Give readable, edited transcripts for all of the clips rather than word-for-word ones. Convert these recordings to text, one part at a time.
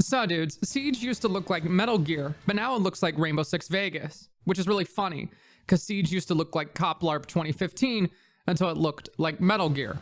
So dudes, Siege used to look like Metal Gear, but now it looks like Rainbow Six Vegas, which is really funny, because Siege used to look like Cop LARP 2015 until it looked like Metal Gear.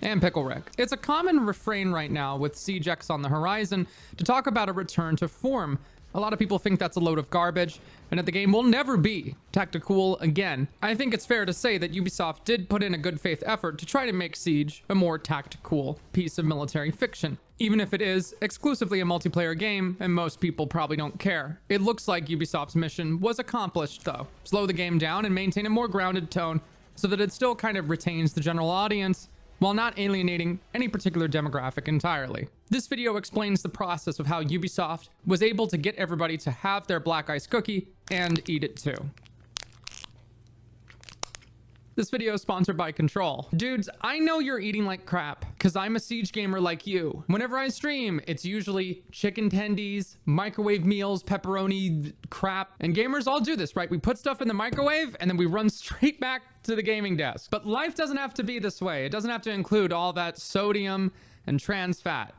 And Pickle Rick. It's a common refrain right now with Siege X on the horizon to talk about a return to form. A lot of people think that's a load of garbage and that the game will never be tactical again. I think it's fair to say that Ubisoft did put in a good faith effort to try to make Siege a more tactical piece of military fiction, even if it is exclusively a multiplayer game and most people probably don't care. It looks like Ubisoft's mission was accomplished though. Slow the game down and maintain a more grounded tone so that it still kind of retains the general audience while not alienating any particular demographic entirely. This video explains the process of how Ubisoft was able to get everybody to have their black ice cookie and eat it too. This video is sponsored by Control. Dudes, I know you're eating like crap, because I'm a Siege gamer like you. Whenever I stream, it's usually chicken tendies, microwave meals, pepperoni crap. And gamers all do this, right? We put stuff in the microwave and then we run straight back to the gaming desk. But life doesn't have to be this way. It doesn't have to include all that sodium and trans fat.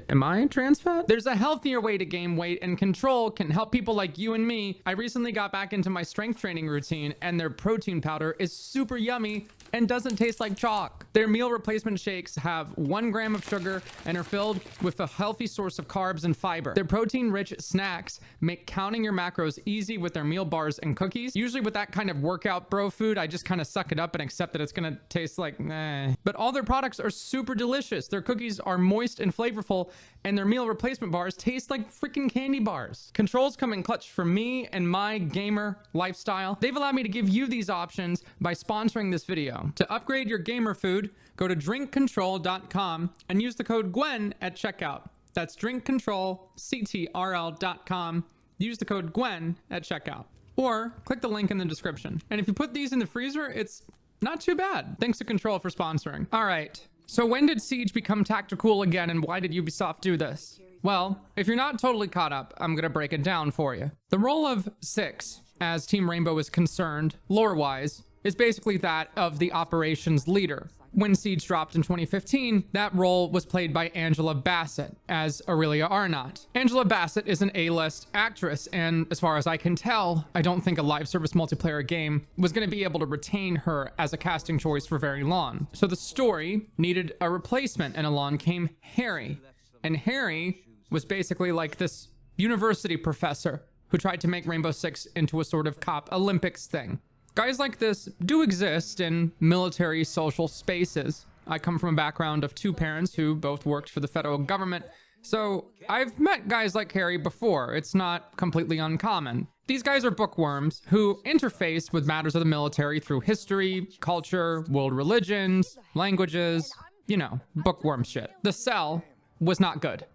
Am I trans fat? There's a healthier way to gain weight, and Control can help people like you and me. I recently got back into my strength training routine, and their protein powder is super yummy and doesn't taste like chalk. Their meal replacement shakes have 1 gram of sugar and are filled with a healthy source of carbs and fiber. Their protein-rich snacks make counting your macros easy with their meal bars and cookies. Usually with that kind of workout bro food, I just kind of suck it up and accept that it's gonna taste like meh. But all their products are super delicious. Their cookies are moist and flavorful, and their meal replacement bars taste like freaking candy bars. Controls come in clutch for me and my gamer lifestyle. They've allowed me to give you these options by sponsoring this video. To upgrade your gamer food, go to drinkcontrol.com and use the code Gwen at checkout. That's drinkcontrolctrl.com. Use the code Gwen at checkout. Or click the link in the description. And if you put these in the freezer, it's not too bad. Thanks to Control for sponsoring. All right. So when did Siege become tactical again, and why did Ubisoft do this? Well, if you're not totally caught up, I'm gonna break it down for you. The role of Six, as Team Rainbow is concerned, lore-wise, is basically that of the operations leader. When Siege dropped in 2015, that role was played by Angela Bassett as Aurelia Arnott. Angela Bassett is an A-list actress, and as far as I can tell, I don't think a live service multiplayer game was going to be able to retain her as a casting choice for very long. So the story needed a replacement, and along came Harry. And Harry was basically like this university professor who tried to make Rainbow Six into a sort of cop Olympics thing. Guys like this do exist in military social spaces. I come from a background of 2 parents who both worked for the federal government, so I've met guys like Harry before. It's not completely uncommon. These guys are bookworms who interface with matters of the military through history, culture, world religions, languages, you know, bookworm shit. The Cell was not good.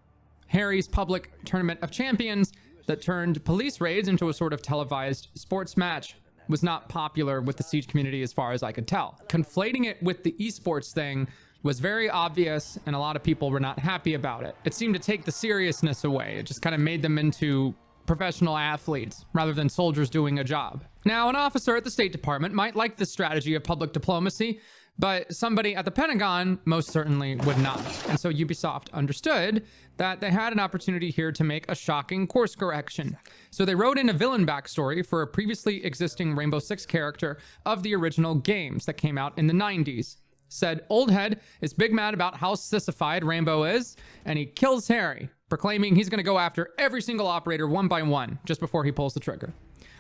Harry's public tournament of champions that turned police raids into a sort of televised sports match was not popular with the Siege community as far as I could tell. Conflating it with the esports thing was very obvious, and a lot of people were not happy about it. It seemed to take the seriousness away. It just kind of made them into professional athletes rather than soldiers doing a job. Now, an officer at the State Department might like this strategy of public diplomacy, but somebody at the Pentagon most certainly would not. And so Ubisoft understood that they had an opportunity here to make a shocking course correction. So they wrote in a villain backstory for a previously existing Rainbow Six character of the original games that came out in the 90s. Said, "Old head is big mad about how sissified Rainbow is, and he kills Harry, proclaiming he's gonna go after every single operator one by one just before he pulls the trigger.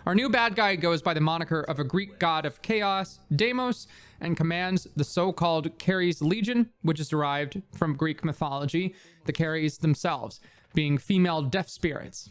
Our new bad guy goes by the moniker of a Greek god of chaos, Deimos, and commands the so-called Caries Legion, which is derived from Greek mythology, the Caries themselves, being female death spirits."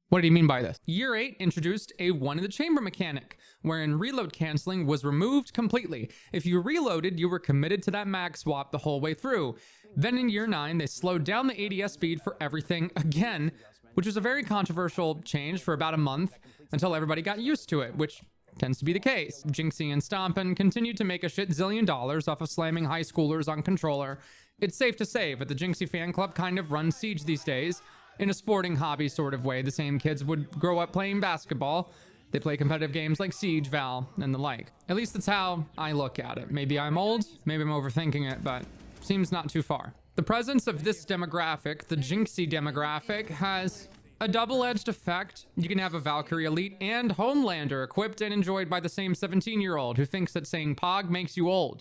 What did he mean by this? Year 8 introduced a one-in-the-chamber mechanic, wherein reload canceling was removed completely. If you reloaded, you were committed to that mag swap the whole way through. Then in Year 9, they slowed down the ADS speed for everything again, which was a very controversial change for about a month until everybody got used to it, which tends to be the case. Jinxie and Stompin continued to make a shit zillion dollars off of slamming high schoolers on controller. It's safe to say that the Jinxie fan club kind of runs Siege these days in a sporting hobby sort of way. The same kids would grow up playing basketball. They play competitive games like Siege, Val, and the like. At least that's how I look at it. Maybe I'm old, maybe I'm overthinking it, but seems not too far. The presence of this demographic, the Jinxie demographic, has a double-edged effect. You can have a Valkyrie Elite and Homelander equipped and enjoyed by the same 17-year-old who thinks that saying Pog makes you old.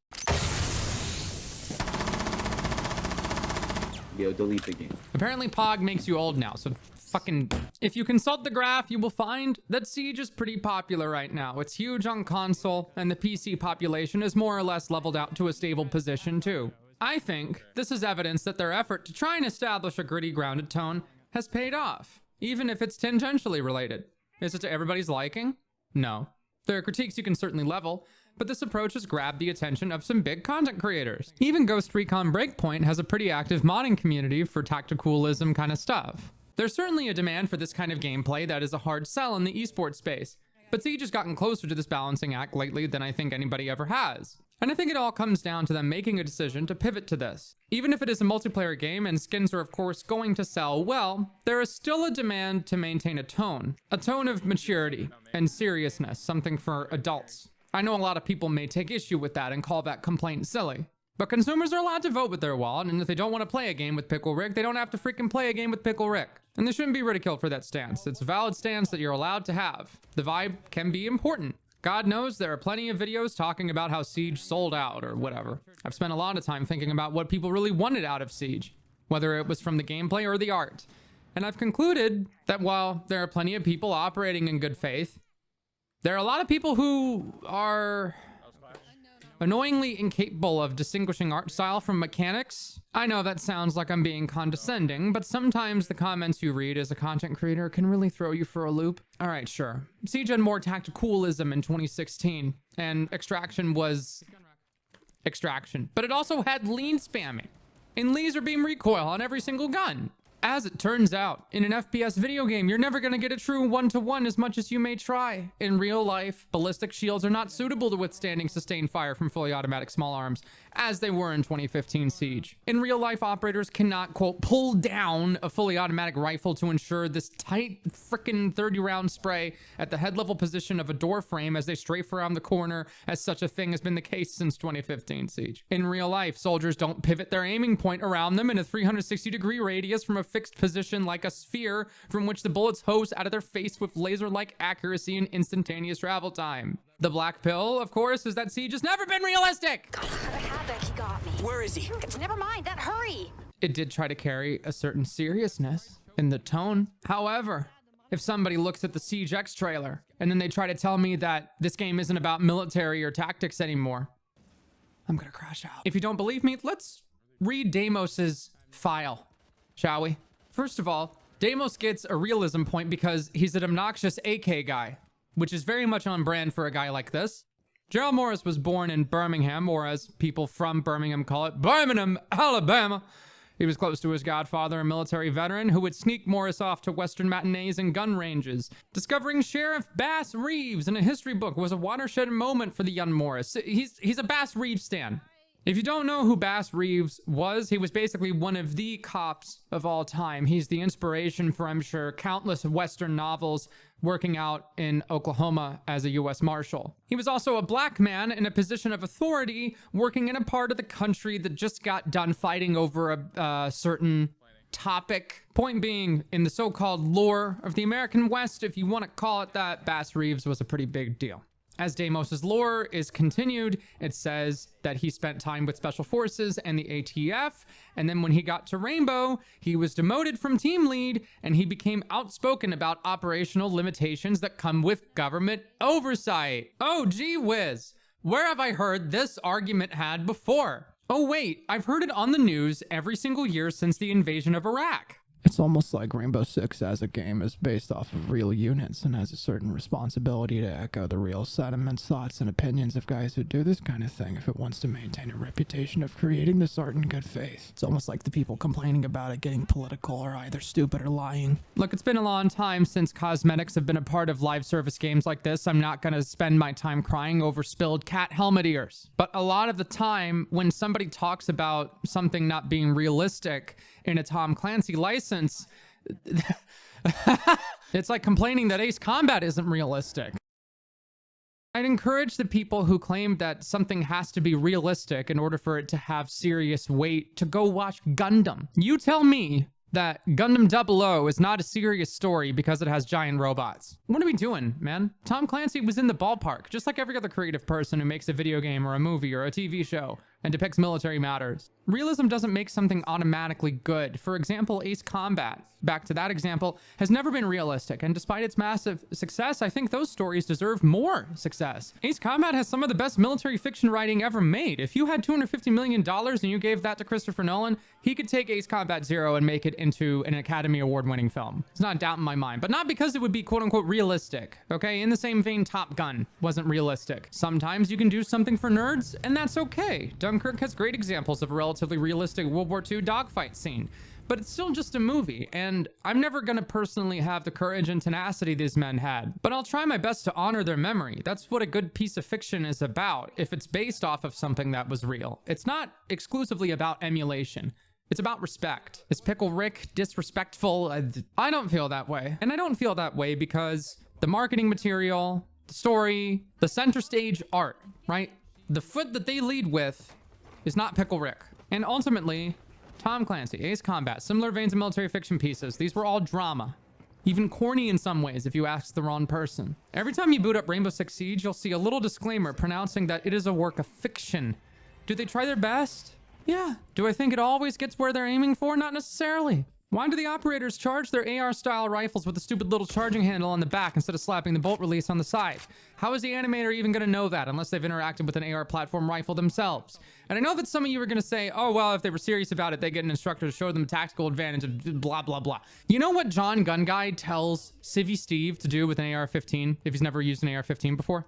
Yo, delete the game. Apparently Pog makes you old now, so fucking... If you consult the graph, you will find that Siege is pretty popular right now. It's huge on console, and the PC population is more or less leveled out to a stable position too. I think this is evidence that their effort to try and establish a gritty, grounded tone has paid off, even if it's tangentially related. Is it to everybody's liking? No. There are critiques you can certainly level, but this approach has grabbed the attention of some big content creators. Even Ghost Recon Breakpoint has a pretty active modding community for tacticalism kind of stuff. There's certainly a demand for this kind of gameplay that is a hard sell in the esports space, but Siege has gotten closer to this balancing act lately than I think anybody ever has. And I think it all comes down to them making a decision to pivot to this. Even if it is a multiplayer game and skins are of course going to sell well, there is still a demand to maintain a tone of maturity and seriousness, something for adults. I know a lot of people may take issue with that and call that complaint silly, but consumers are allowed to vote with their wallet, and if they don't want to play a game with Pickle Rick, they don't have to freaking play a game with Pickle Rick. And they shouldn't be ridiculed for that stance. It's a valid stance that you're allowed to have. The vibe can be important. God knows there are plenty of videos talking about how Siege sold out or whatever. I've spent a lot of time thinking about what people really wanted out of Siege, whether it was from the gameplay or the art. And I've concluded that while there are plenty of people operating in good faith, there are a lot of people who are annoyingly incapable of distinguishing art style from mechanics. I know that sounds like I'm being condescending, but sometimes the comments you read as a content creator can really throw you for a loop. All right, sure. Siege had more tacticalism in 2016, and Extraction was Extraction, but it also had lean spamming and laser beam recoil on every single gun. As it turns out, in an FPS video game, you're never going to get a true one-to-one as much as you may try. In real life, ballistic shields are not suitable to withstanding sustained fire from fully automatic small arms, as they were in 2015 Siege. In real life, operators cannot, quote, pull down a fully automatic rifle to ensure this tight frickin' 30-round spray at the head level position of a door frame as they strafe around the corner, as such a thing has been the case since 2015 Siege. In real life, soldiers don't pivot their aiming point around them in a 360-degree radius from a fixed position like a sphere from which the bullets hose out of their face with laser-like accuracy and instantaneous travel time. The black pill, of course, is that Siege has never been realistic. God, I had that. He got me. Where is he? Never mind that. Hurry. It did try to carry a certain seriousness in the tone. However, if somebody looks at the Siege X trailer and then they try to tell me that this game isn't about military or tactics anymore, I'm gonna crash out. If you don't believe me, let's read Deimos's file, shall we? First of all, Deimos gets a realism point because he's an obnoxious AK guy, which is very much on brand for a guy like this. Gerald Morris was born in Birmingham, or as people from Birmingham call it, Birmingham, Alabama. He was close to his godfather, a military veteran who would sneak Morris off to Western matinees and gun ranges. Discovering Sheriff Bass Reeves in a history book was a watershed moment for the young Morris. He's a Bass Reeves stan. If you don't know who Bass Reeves was, he was basically one of the cops of all time. He's the inspiration for, I'm sure, countless Western novels, working out in Oklahoma as a U.S. Marshal. He was also a black man in a position of authority, working in a part of the country that just got done fighting over a certain topic. Point being, in the so-called lore of the American West, if you want to call it that, Bass Reeves was a pretty big deal. As Deimos's lore is continued, it says that he spent time with Special Forces and the ATF, and then when he got to Rainbow, he was demoted from team lead, and he became outspoken about operational limitations that come with government oversight. Oh, gee whiz. Where have I heard this argument had before? Oh wait, I've heard it on the news every single year since the invasion of Iraq. It's almost like Rainbow Six as a game is based off of real units and has a certain responsibility to echo the real sentiments, thoughts, and opinions of guys who do this kind of thing if it wants to maintain a reputation of creating this art in good faith. It's almost like the people complaining about it getting political are either stupid or lying. Look, it's been a long time since cosmetics have been a part of live service games like this. I'm not gonna spend my time crying over spilled cat helmet ears. But a lot of the time, when somebody talks about something not being realistic in a Tom Clancy license, it's like complaining that Ace Combat isn't realistic. I'd encourage the people who claim that something has to be realistic in order for it to have serious weight to go watch Gundam. You tell me that Gundam 00 is not a serious story because it has giant robots. What are we doing, man? Tom Clancy was in the ballpark, just like every other creative person who makes a video game or a movie or a TV show and depicts military matters. Realism doesn't make something automatically good. For example, Ace Combat, back to that example, has never been realistic, and despite its massive success, I think those stories deserve more success. Ace Combat has some of the best military fiction writing ever made. If you had $250 million and you gave that to Christopher Nolan, he could take Ace Combat 0 and make it into an Academy Award-winning film. It's not a doubt in my mind, but not because it would be quote-unquote realistic, okay? In the same vein, Top Gun wasn't realistic. Sometimes you can do something for nerds, and that's okay. Dunkirk has great examples of a relatively realistic World War II dogfight scene, but it's still just a movie, and I'm never gonna personally have the courage and tenacity these men had. But I'll try my best to honor their memory. That's what a good piece of fiction is about, if it's based off of something that was real. It's not exclusively about emulation. It's about respect. Is Pickle Rick disrespectful? I don't feel that way. And I don't feel that way because the marketing material, the story, the center stage art, right? The foot that they lead with is not Pickle Rick. And ultimately, Tom Clancy, Ace Combat, similar veins of military fiction pieces. These were all drama. Even corny in some ways if you ask the wrong person. Every time you boot up Rainbow Six Siege, you'll see a little disclaimer pronouncing that it is a work of fiction. Do they try their best? Yeah. Do I think it always gets where they're aiming for? Not necessarily. Why do the operators charge their AR-style rifles with a stupid little charging handle on the back instead of slapping the bolt release on the side? How is the animator even going to know that unless they've interacted with an AR platform rifle themselves? And I know that some of you are going to say, oh, well, if they were serious about it, they get an instructor to show them a tactical advantage of blah, blah, blah. You know what John Gun Guy tells Civvy Steve to do with an AR-15 if he's never used an AR-15 before?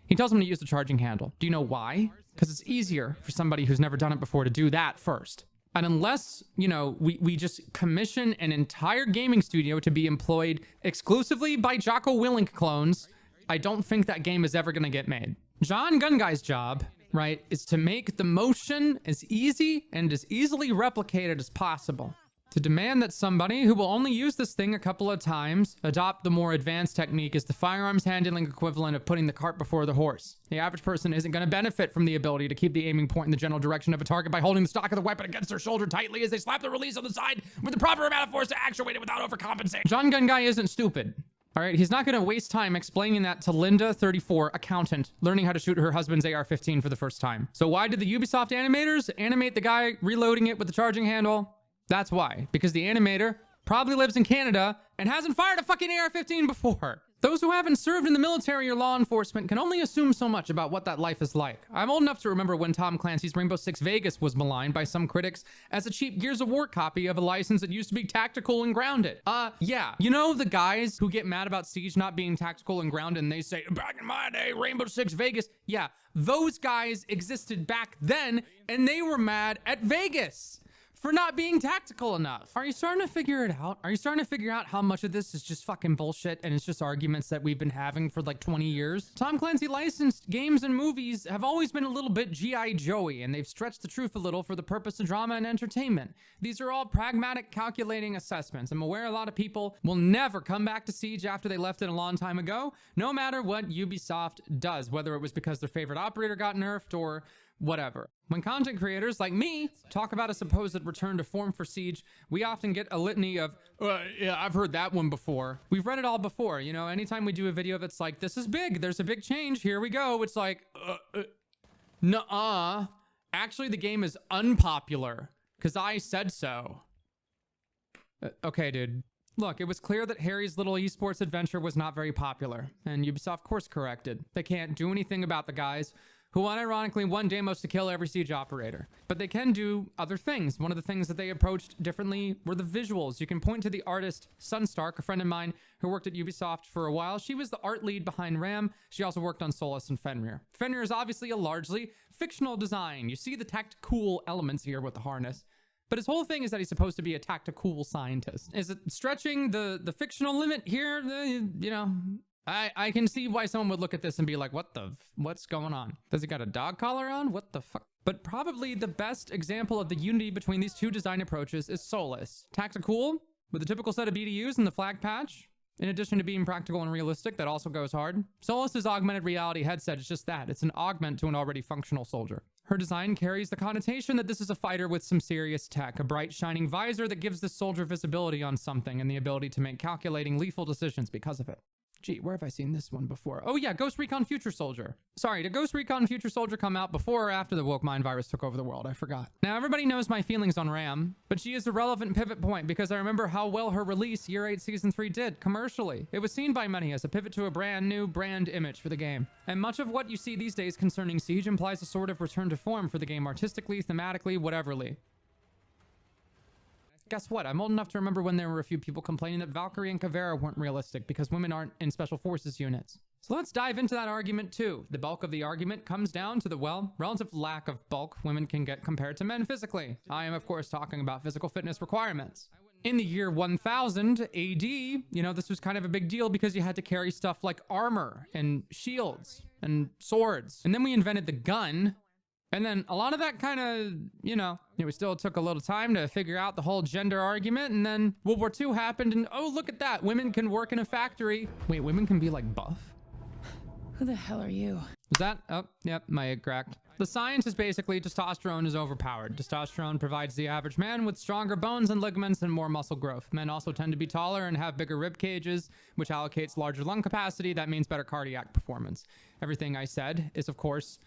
He tells him to use the charging handle. Do you know why? Because it's easier for somebody who's never done it before to do that first. And unless, you know, we just commission an entire gaming studio to be employed exclusively by Jocko Willink clones, I don't think that game is ever going to get made. John Gun Guy's job, right, is to make the motion as easy and as easily replicated as possible. To demand that somebody who will only use this thing a couple of times adopt the more advanced technique is the firearms handling equivalent of putting the cart before the horse. The average person isn't going to benefit from the ability to keep the aiming point in the general direction of a target by holding the stock of the weapon against their shoulder tightly as they slap the release on the side with the proper amount of force to actuate it without overcompensating. John Gun Guy isn't stupid. All right, he's not going to waste time explaining that to Linda, 34, accountant, learning how to shoot her husband's AR-15 for the first time. So why did the Ubisoft animators animate the guy reloading it with the charging handle? That's why, because the animator probably lives in Canada and hasn't fired a fucking AR-15 before. Those who haven't served in the military or law enforcement can only assume so much about what that life is like. I'm old enough to remember when Tom Clancy's Rainbow Six Vegas was maligned by some critics as a cheap Gears of War copy of a license that used to be tactical and grounded. Yeah. You know the guys who get mad about Siege not being tactical and grounded and they say, back in my day, Rainbow Six Vegas. Yeah, those guys existed back then and they were mad at Vegas for not being tactical enough. Are you starting to figure it out? Are you starting to figure out how much of this is just fucking bullshit and it's just arguments that we've been having for like 20 years? Tom Clancy licensed games and movies have always been a little bit G.I. Joey, and they've stretched the truth a little for the purpose of drama and entertainment. These are all pragmatic, calculating assessments. I'm aware a lot of people will never come back to Siege after they left it a long time ago, no matter what Ubisoft does, whether it was because their favorite operator got nerfed or whatever. When content creators like me talk about a supposed return to form for Siege, we often get a litany of, yeah, I've heard that one before. We've read it all before. You know, anytime we do a video that's like, this is big, there's a big change, here we go. It's like, nuh-uh. Actually, the game is unpopular because I said so. Okay, dude. Look, it was clear that Harry's little esports adventure was not very popular, and Ubisoft course corrected. They can't do anything about the guys who unironically won Deimos to kill every Siege operator. But they can do other things. One of the things that they approached differently were the visuals. You can point to the artist Sunstark, a friend of mine who worked at Ubisoft for a while. She was the art lead behind Ram. She also worked on Solus and Fenrir. Fenrir is obviously a largely fictional design. You see the tactical elements here with the harness. But his whole thing is that he's supposed to be a tactical scientist. Is it stretching the fictional limit here? You know, I can see why someone would look at this and be like, what's going on? Does he got a dog collar on? What the fuck? But probably the best example of the unity between these two design approaches is Solus. Tactical, with a typical set of BDUs and the flag patch. In addition to being practical and realistic, that also goes hard. Solus's augmented reality headset is just that. It's an augment to an already functional soldier. Her design carries the connotation that this is a fighter with some serious tech, a bright shining visor that gives the soldier visibility on something and the ability to make calculating lethal decisions because of it. Gee, where have I seen this one before? Oh yeah, Ghost Recon Future Soldier. Sorry, did Ghost Recon Future Soldier come out before or after the woke mind virus took over the world? I forgot. Now everybody knows my feelings on Ram, but she is a relevant pivot point because I remember how well her release Year 8 Season 3 did commercially. It was seen by many as a pivot to a brand new brand image for the game. And much of what you see these days concerning Siege implies a sort of return to form for the game artistically, thematically, whateverly. Guess what? I'm old enough to remember when there were a few people complaining that Valkyrie and Kavera weren't realistic because women aren't in special forces units. So let's dive into that argument too. The bulk of the argument comes down to the, well, relative lack of bulk women can get compared to men physically. I am of course talking about physical fitness requirements. In the year 1000 AD, this was kind of a big deal because you had to carry stuff like armor and shields and swords. And then we invented the gun. And then a lot of that kind of, we still took a little time to figure out the whole gender argument. And then World War II happened and, oh, look at that. Women can work in a factory. Wait, women can be like buff? Who the hell are you? Is that? Oh, yep, my egg cracked. The science is basically testosterone is overpowered. Testosterone provides the average man with stronger bones and ligaments and more muscle growth. Men also tend to be taller and have bigger rib cages, which allocates larger lung capacity. That means better cardiac performance. Everything I said is, of course,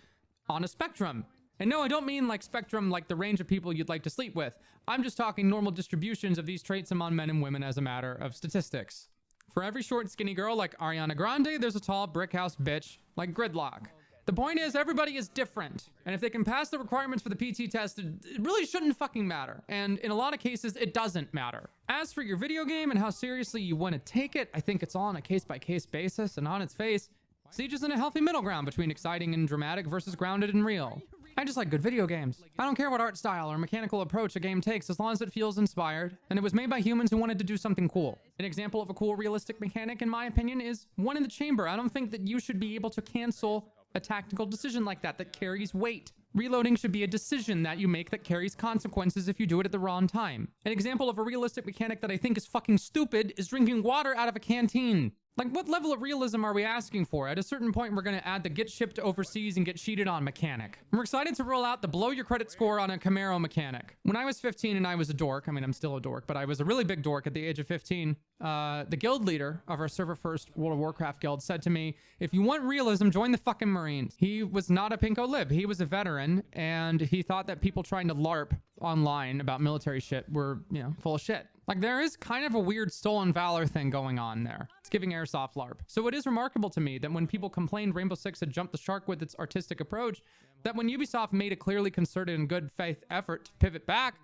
on a spectrum. And no, I don't mean like spectrum like the range of people you'd like to sleep with. I'm just talking normal distributions of these traits among men and women as a matter of statistics. For every short, skinny girl like Ariana Grande, there's a tall brick house bitch like Gridlock. The point is, everybody is different. And if they can pass the requirements for the PT test, it really shouldn't fucking matter. And in a lot of cases, it doesn't matter. As for your video game and how seriously you want to take it, I think it's all on a case-by-case basis, and on its face, Siege is in a healthy middle ground between exciting and dramatic versus grounded and real. I just like good video games. I don't care what art style or mechanical approach a game takes as long as it feels inspired, and it was made by humans who wanted to do something cool. An example of a cool realistic mechanic, in my opinion, is One in the Chamber. I don't think that you should be able to cancel a tactical decision like that carries weight. Reloading should be a decision that you make that carries consequences if you do it at the wrong time. An example of a realistic mechanic that I think is fucking stupid is drinking water out of a canteen. Like, what level of realism are we asking for? At a certain point, we're going to add the get shipped overseas and get cheated on mechanic. We're excited to roll out the blow your credit score on a Camaro mechanic. When I was 15 and I was a dork, I mean, I'm still a dork, but I was a really big dork at the age of 15, the guild leader of our server first World of Warcraft guild said to me, if you want realism, join the fucking Marines. He was not a pinko lib. He was a veteran, and he thought that people trying to LARP online about military shit were, full of shit. Like, there is kind of a weird stolen valor thing going on there. It's giving airsoft LARP. So it is remarkable to me that when people complained Rainbow Six had jumped the shark with its artistic approach, that when Ubisoft made a clearly concerted and good faith effort to pivot back,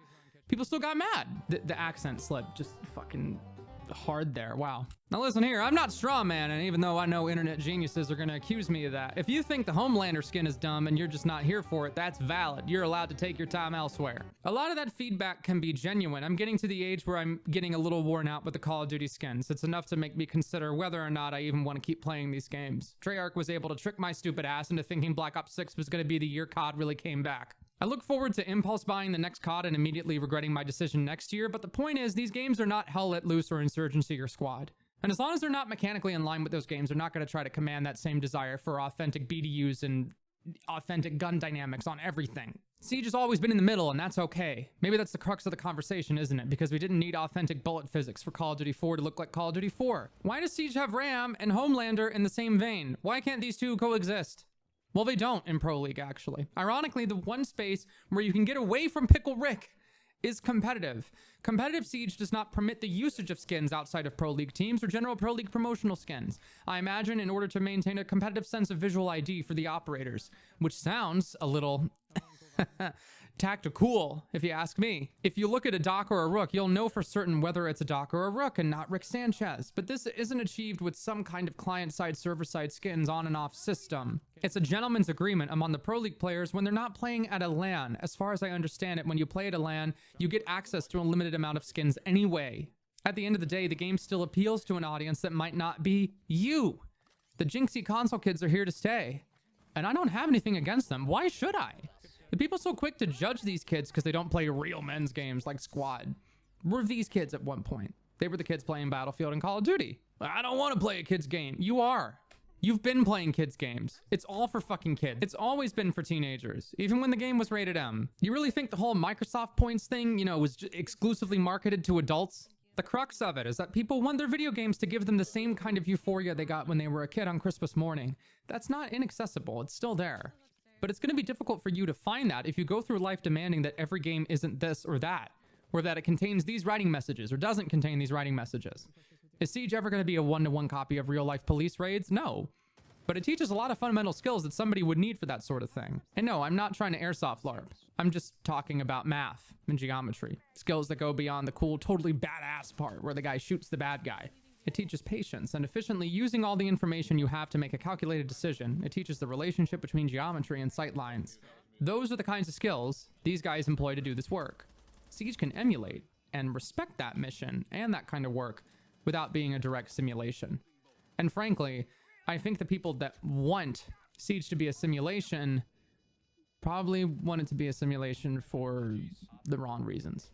people still got mad. The accent slip just fucking hard there. Wow. Now listen here, I'm not straw man, and even though I know internet geniuses are gonna accuse me of that, if you think the Homelander skin is dumb and you're just not here for it, that's valid. You're allowed to take your time elsewhere. A lot of that feedback can be genuine. I'm getting to the age where I'm getting a little worn out with the Call of Duty skins. It's enough to make me consider whether or not I even want to keep playing these games. Treyarch was able to trick my stupid ass into thinking Black Ops 6 was gonna be the year COD really came back. I look forward to impulse buying the next COD and immediately regretting my decision next year, but the point is, these games are not Hell Let Loose or Insurgency or Squad. And as long as they're not mechanically in line with those games, they're not going to try to command that same desire for authentic BDUs and authentic gun dynamics on everything. Siege has always been in the middle, and that's okay. Maybe that's the crux of the conversation, isn't it? Because we didn't need authentic bullet physics for Call of Duty 4 to look like Call of Duty 4. Why does Siege have Ram and Homelander in the same vein? Why can't these two coexist? Well, they don't in Pro League, actually. Ironically, the one space where you can get away from Pickle Rick is competitive. Competitive Siege does not permit the usage of skins outside of Pro League teams or general Pro League promotional skins. I imagine in order to maintain a competitive sense of visual ID for the operators, which sounds a little tactical, if you ask me. If you look at a Doc or a Rook, you'll know for certain whether it's a Doc or a Rook and not Rick Sanchez. But this isn't achieved with some kind of client-side, server-side skins on and off system. It's a gentleman's agreement among the Pro League players when they're not playing at a LAN. As far as I understand it, when you play at a LAN, you get access to a limited amount of skins anyway. At the end of the day, the game still appeals to an audience that might not be you. The Jinxie console kids are here to stay. And I don't have anything against them. Why should I? The people so quick to judge these kids because they don't play real men's games like Squad. Were these kids at one point? They were the kids playing Battlefield and Call of Duty. I don't want to play a kid's game. You are. You've been playing kids games. It's all for fucking kids. It's always been for teenagers, even when the game was rated M. You really think the whole Microsoft points thing, you know, was exclusively marketed to adults? The crux of it is that people want their video games to give them the same kind of euphoria they got when they were a kid on Christmas morning. That's not inaccessible. It's still there. But it's going to be difficult for you to find that if you go through life demanding that every game isn't this or that, or that it contains these writing messages or doesn't contain these writing messages. Is Siege ever going to be a one-to-one copy of real-life police raids? No. But it teaches a lot of fundamental skills that somebody would need for that sort of thing. And no, I'm not trying to airsoft LARP. I'm just talking about math and geometry. Skills that go beyond the cool, totally badass part where the guy shoots the bad guy. It teaches patience and efficiently using all the information you have to make a calculated decision. It teaches the relationship between geometry and sight lines. Those are the kinds of skills these guys employ to do this work. Siege can emulate and respect that mission and that kind of work without being a direct simulation. And frankly, I think the people that want Siege to be a simulation probably want it to be a simulation for the wrong reasons.